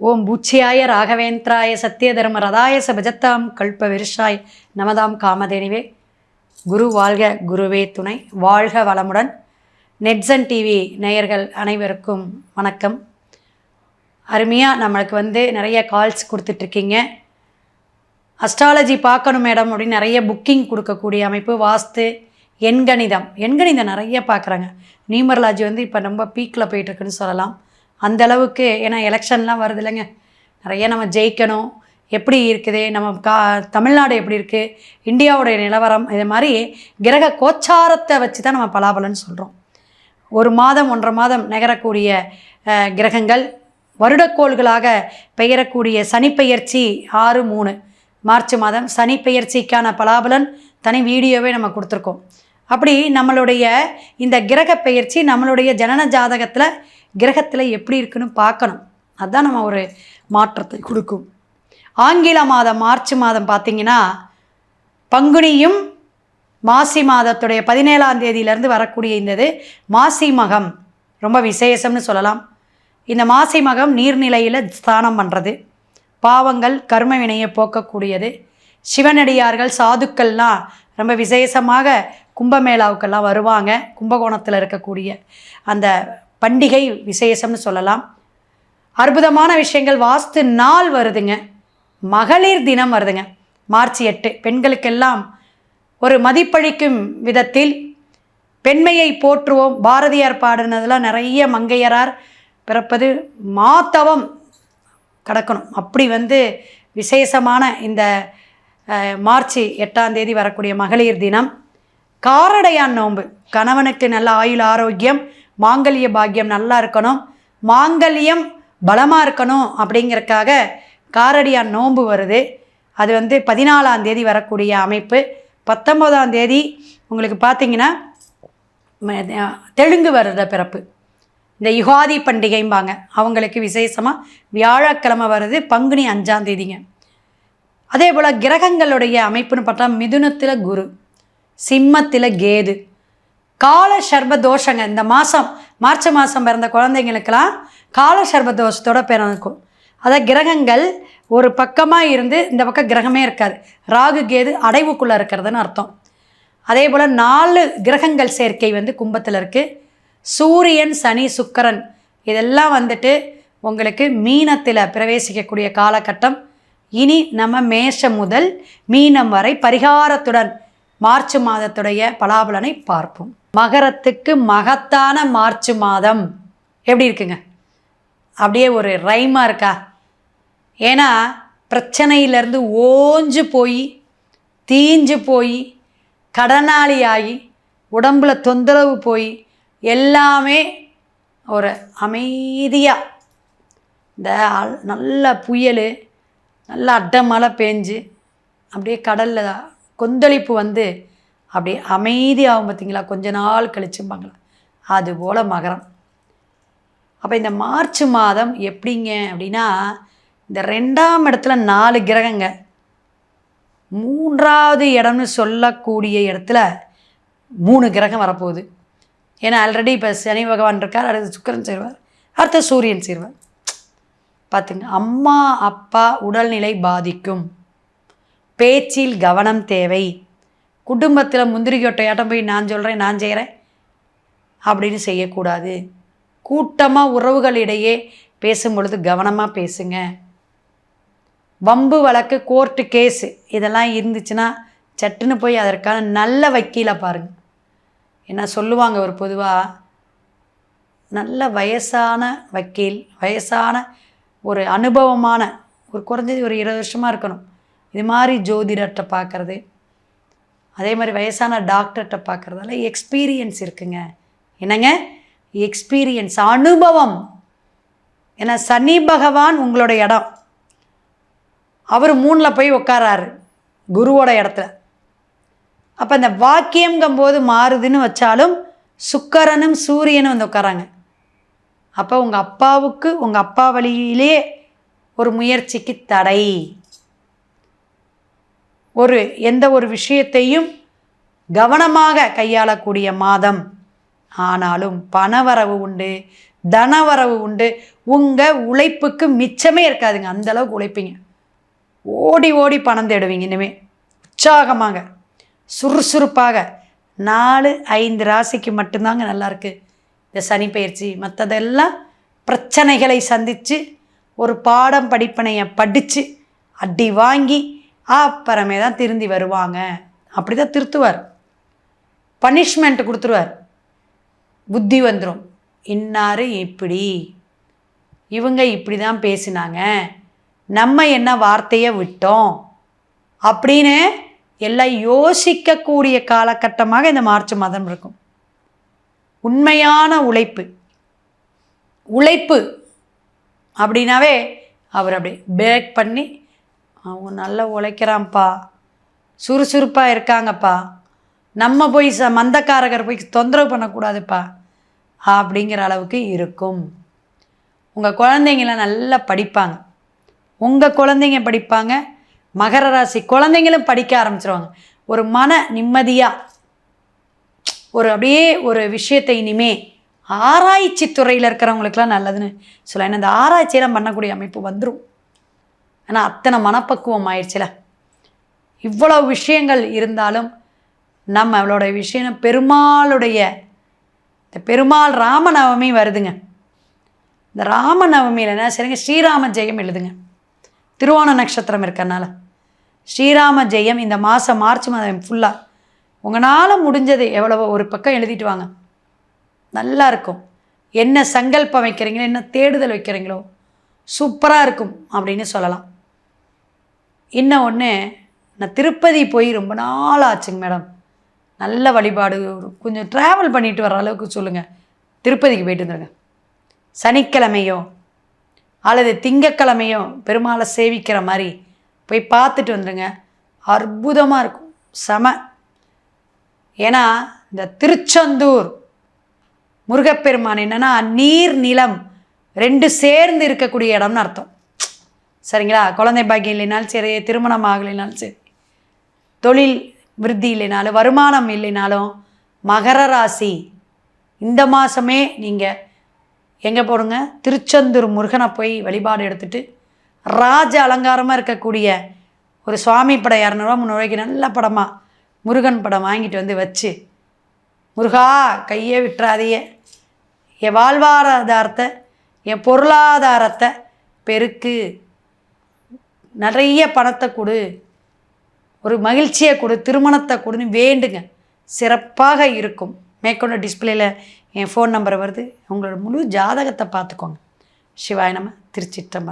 ஓம் பூச்சியாய ராகவேந்திராய சத்திய தர்ம ரதாய சபஜத்தாம் கல்ப விருஷாய் நமதாம் காமதேனிவே. குரு வாழ்க, குருவே துணை. வாழ்க வளமுடன். நெட்சன் டிவி நேயர்கள் அனைவருக்கும் வணக்கம். அருமையாக நம்மளுக்கு நிறைய கால்ஸ் கொடுத்துட்ருக்கீங்க. அஸ்ட்ராலஜி பார்க்கணும் மேடம் அப்படின்னு நிறைய புக்கிங் கொடுக்கக்கூடிய அமைப்பு. வாஸ்து, எண்கணிதம் நிறைய பார்க்குறாங்க. நியூமரலாஜி இப்போ ரொம்ப பீக்கில் போயிட்டுருக்குன்னு சொல்லலாம். அந்தளவுக்கு, ஏன்னா எலெக்ஷன்லாம் வருது இல்லைங்க, நிறைய நம்ம ஜெயிக்கணும். எப்படி இருக்குது நம்ம தமிழ்நாடு எப்படி இருக்குது, இந்தியாவுடைய நிலவரம், இது மாதிரி கிரக கோச்சாரத்தை வச்சு தான் நம்ம பலாபலன்னு சொல்கிறோம். ஒரு மாதம் 1.5 மாதம் நகரக்கூடிய கிரகங்கள், வருடக்கோள்களாக பெயரக்கூடிய சனிப்பெயர்ச்சி 6/3 மார்ச் மாதம் சனிப்பெயர்ச்சிக்கான பலாபலன் தனி வீடியோவே நம்ம கொடுத்துருக்கோம். அப்படி நம்மளுடைய இந்த கிரக பெயர்ச்சி நம்மளுடைய ஜனன ஜாதகத்தில் கிரகத்தில் எப்படி இருக்குன்னு பார்க்கணும். அதுதான் நம்ம ஒரு மாற்றத்தை கொடுக்கும். ஆங்கில மாதம் மார்ச் மாதம் பார்த்திங்கன்னா பங்குனியும் மாசி மாதத்துடைய 17ஆம் தேதியிலேருந்து வரக்கூடிய இந்த மாசி மகம் ரொம்ப விசேஷம்னு சொல்லலாம். இந்த மாசி மகம் நீர்நிலையில் ஸ்தானம் பண்ணுறது, பாவங்கள் கர்ம வினையை போக்கக்கூடியது. சிவனடியார்கள் சாதுக்கள்லாம் ரொம்ப விசேஷமாக கும்பமேளாவுக்கெல்லாம் வருவாங்க. கும்பகோணத்தில் இருக்கக்கூடிய அந்த பண்டிகை விசேஷம்னு சொல்லலாம். அற்புதமான விஷயங்கள். வாஸ்து நாள் வருதுங்க, மகளிர் தினம் வருதுங்க, மார்ச் 8. பெண்களுக்கெல்லாம் ஒரு மதிப்பளிக்கும் விதத்தில் பெண்மையை போற்றுவோம். பாரதியார் பாடினதெல்லாம் நிறைய மங்கையரார் பிறப்பது மாத்தவம் கடக்கணும். அப்படி விசேஷமான இந்த மார்ச் 8ஆம் தேதி வரக்கூடிய மகளிர் தினம். காரடையான் நோன்பு. கணவனுக்கு நல்ல ஆயுள் ஆரோக்கியம், மாங்கல்ய பாக்கியம் நல்லா இருக்கணும், மாங்கல்யம் பலமாக இருக்கணும் அப்படிங்கிறதுக்காக காரடையான் நோன்பு வருது. அது 14ஆம் தேதி வரக்கூடிய அமைப்பு. 19ஆம் தேதி உங்களுக்கு பார்த்திங்கன்னா தெலுங்கு வருட பிறப்பு, இந்த யுகாதி பண்டிகைம்பாங்க. அவங்களுக்கு விசேஷமாக வியாழக்கிழமை வருது, பங்குனி 5ஆம் தேதிங்க. அதே போல் கிரகங்களுடைய அமைப்புன்னு பார்த்தா மிதுனத்தில் குரு, சிம்மத்தில் கேது. கால சர்ப தோஷங்க. இந்த மாதம் மார்ச் மாதம் பிறந்த குழந்தைங்களுக்கெல்லாம் கால சர்ப தோஷத்தோடு பிறக்கும். அதாவது கிரகங்கள் ஒரு பக்கமாக இருந்து இந்த பக்கம் கிரகமே இருக்காது. ராகு கேது அடைவுக்குள்ளே இருக்கிறதுன்னு அர்த்தம். அதே போல் 4 கிரகங்கள் சேர்க்கை கும்பத்தில் இருக்குது. சூரியன், சனி, சுக்கிரன் இதெல்லாம் உங்களுக்கு மீனத்தில் பிரவேசிக்கக்கூடிய காலகட்டம். இனி நம்ம மேஷம் முதல் மீனம் வரை பரிகாரத்துடன் மார்ச் மாதத்துடைய பலாபலனை பார்ப்போம். மகரத்துக்கு மகத்தான மார்ச் மாதம் எப்படி இருக்குங்க? அப்படியே ஒரு ரைமாக இருக்கா? ஏன்னா பிரச்சனையிலேருந்து ஓஞ்சு போய் தீஞ்சு போய் கடனாளி ஆகி உடம்புல தொந்தரவு போய் எல்லாமே ஒரு அமைதியாக, இந்த நல்ல புயல், நல்ல அட்டை மழை பெஞ்சு அப்படியே கடலில் கொந்தளிப்பு அப்படியே அமைதியாகும் பார்த்திங்களா, கொஞ்ச நாள் கழிச்சும்பாங்களா, அதுபோல் மகரம். அப்போ இந்த மார்ச் மாதம் எப்படிங்க அப்படின்னா, இந்த 2ஆம் இடத்துல 4 கிரகங்க, 3ஆவது இடம்னு சொல்லக்கூடிய இடத்துல 3 கிரகம் வரப்போகுது. ஏன்னா ஆல்ரெடி இப்போ சனி பகவான் இருக்கார், அடுத்து சுக்கிரன் சேருவார், அடுத்து சூரியன் சேருவார். பார்த்துங்க, அம்மா அப்பா உடல்நிலை பாதிக்கும், பேச்சில் கவனம் தேவை. குடும்பத்தில் முந்திரி கொட்டையாட்டம் போய் நான் சொல்கிறேன் நான் செய்கிறேன் அப்படின்னு செய்யக்கூடாது. கூட்டமாக உறவுகளிடையே பேசும் பொழுது கவனமாக பேசுங்க. வம்பு வழக்கு, கோர்ட்டு கேஸு இதெல்லாம் இருந்துச்சுன்னா சட்டுன்னு போய் அதற்கான நல்ல வக்கீலை பாருங்கள். என்ன சொல்லுவாங்க, ஒரு பொதுவாக நல்ல வயசான வக்கீல், வயசான ஒரு அனுபவமான ஒரு குறைஞ்சது ஒரு 20 வருஷமாக இருக்கணும். இது மாதிரி ஜோதிடர்கிட்ட பார்க்குறது, அதே மாதிரி வயசான டாக்டர்கிட்ட பார்க்குறதால எக்ஸ்பீரியன்ஸ் இருக்குங்க. என்னங்க எக்ஸ்பீரியன்ஸ், அனுபவம். ஏன்னா சனி பகவான் உங்களோட இடம், அவர் 3ல் போய் உட்காராரு குருவோட இடத்துல. அப்போ இந்த வாக்கியம்ங்கும்போது மாறுதுன்னு வச்சாலும் சுக்கிரனும் சூரியனும் உட்காராங்க. அப்போ உங்கள் அப்பாவுக்கு உங்கள் அப்பா வழியிலே ஒரு முயற்சிக்கு தடை, எந்த ஒரு விஷயத்தையும் கவனமாக கையாளக்கூடிய மாதம். ஆனாலும் பணவரவு உண்டு, தனவரவு உண்டு. உங்கள் உழைப்புக்கு மிச்சமே இருக்காதுங்க, அந்தளவுக்கு உழைப்பீங்க. ஓடி ஓடி பணம் தேடுவீங்க. இனிமேல் உற்சாகமாக சுறுசுறுப்பாக. 4-5 ராசிக்கு மட்டும்தாங்க நல்லாயிருக்கு இந்த சனி பயிற்சி. மற்றதெல்லாம் பிரச்சனைகளை சந்தித்து ஒரு பாடம் படிப்பனையை படித்து அடி வாங்கி அப்புறமே தான் திருந்தி வருவாங்க. அப்படி தான் திருத்துவார். பனிஷ்மெண்ட் கொடுத்துருவார். புத்தி வந்துடும். இன்னார் இப்படி, இவங்க இப்படி தான் பேசினாங்க, நம்ம என்ன வார்த்தையை விட்டோம் அப்படின்னு எல்லாம் யோசிக்கக்கூடிய காலகட்டமாக இந்த மார்ச் மாதம் இருக்கும். உண்மையான உழைப்பு அப்படின்னாவே அவர் அப்படி பேக் பண்ணி அவங்க நல்லா உழைக்கிறான்ப்பா, சுறுசுறுப்பாக இருக்காங்கப்பா, நம்ம போய் மந்தக்காரகர் போய் தொந்தரவு பண்ணக்கூடாதுப்பா அப்படிங்கிற அளவுக்கு இருக்கும். உங்கள் குழந்தைங்களாம் நல்லா படிப்பாங்க. உங்கள் குழந்தைங்க படிப்பாங்க. மகர ராசி குழந்தைங்களும் படிக்க ஆரம்பிச்சிருவாங்க. ஒரு மன நிம்மதியாக ஒரு அப்படியே ஒரு விஷயத்தை இனிமே ஆராய்ச்சி துறையில் இருக்கிறவங்களுக்கெல்லாம் நல்லதுன்னு சொல்ல. ஏன்னா இந்த ஆராய்ச்சியெல்லாம் பண்ணக்கூடிய அமைப்பு வந்துடும். ஆனால் அத்தனை மனப்பக்குவம் ஆயிடுச்சுல. இவ்வளவு விஷயங்கள் இருந்தாலும் நம்மளோட விஷயம் பெருமாளுடைய இந்த பெருமாள் ராமநவமி வருதுங்க. இந்த ராமநவமியில் என்ன சரிங்க, ஸ்ரீராம ஜெயம் எழுதுங்க. திருவோண நட்சத்திரம் இருக்கிறனால ஸ்ரீராம ஜெயம் இந்த மாதம் மார்ச் மாதம் ஃபுல்லாக உங்களால் முடிஞ்சது எவ்வளவோ ஒரு பக்கம் எழுதிட்டு வாங்க. நல்லா இருக்கும். என்ன சங்கல்பம் வைக்கிறீங்களோ, என்ன தேடுதல் வைக்கிறீங்களோ சூப்பராக இருக்கும் அப்படின்னு சொல்லலாம். இன்னும் ஒன்று, நான் திருப்பதி போய் ரொம்ப நாள் ஆச்சுங்க மேடம். நல்ல வழிபாடு, கொஞ்சம் ட்ராவல் பண்ணிட்டு வர அளவுக்கு சொல்லுங்கள். திருப்பதிக்கு போயிட்டு வந்துடுங்க. சனிக்கிழமையோ அல்லது திங்கக்கிழமையோ பெருமாளை சேவிக்கிற மாதிரி போய் பார்த்துட்டு வந்துடுங்க. அற்புதமாக இருக்கும், செம. ஏன்னா இந்த திருச்செந்தூர் முருகப்பெருமான் என்னென்னா நீர் நிலம் 2 சேர்ந்து இருக்கக்கூடிய இடம்னு அர்த்தம். சரிங்களா? குழந்தை பாக்கியம் இல்லைனாலும் சரி, திருமணம் ஆகலைனாலும் சரி, தொழில் விருத்தி இல்லைனாலும், வருமானம் இல்லைனாலும், மகர ராசி இந்த மாதமே நீங்கள் எங்கே போடுங்க, திருச்செந்தூர் முருகனை போய் வழிபாடு எடுத்துகிட்டு ராஜ அலங்காரமாக இருக்கக்கூடிய ஒரு சுவாமி படம் 200 300 நல்ல படமாக முருகன் படம் வாங்கிட்டு வந்து வச்சு, முருகா கையே விட்டுறாதையே, என் வாழ்வாதாரத்தை என் பொருளாதாரத்தை பெருக்கு, நிறைய பணத்தை கொடு, ஒரு மகிழ்ச்சியை கொடு, திருமணத்தை கொடுன்னு வேண்டுங்க. சிறப்பாக இருக்கும். மேற்கொண்ட டிஸ்பிளேயில் என் ஃபோன் நம்பர் வருது. உங்களோட முழு ஜாதகத்தை பார்த்துக்கோங்க. சிவாய நம. திருச்சிற்றம்பலம்.